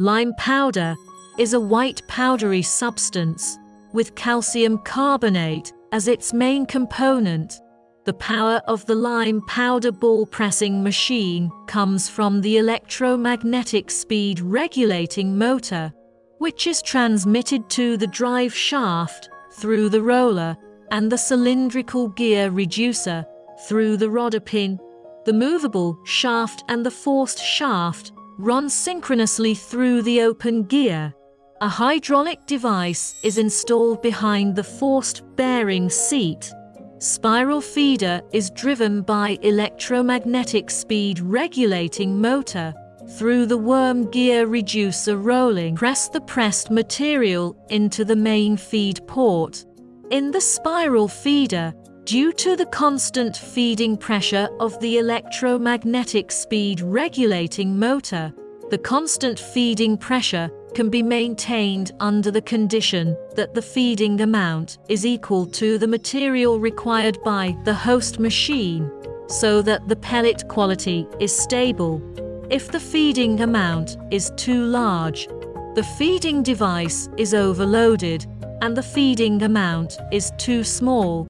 Lime powder is a white powdery substance with calcium carbonate as its main component. The power of the lime powder ball pressing machine comes from the electromagnetic speed regulating motor, which is transmitted to the drive shaft through the roller and the cylindrical gear reducer through the rodder pin. The movable shaft and the forced shaft run synchronously through the open gear. A hydraulic device is installed behind the forced bearing seat. Spiral feeder is driven by electromagnetic speed regulating motor through the worm gear reducer rolling. Press the pressed material into the main feed port. In the spiral feeder, due to the constant feeding pressure of the electromagnetic speed regulating motor, the constant feeding pressure can be maintained under the condition that the feeding amount is equal to the material required by the host machine, so that the pellet quality is stable. If the feeding amount is too large, the feeding device is overloaded, and the feeding amount is too small,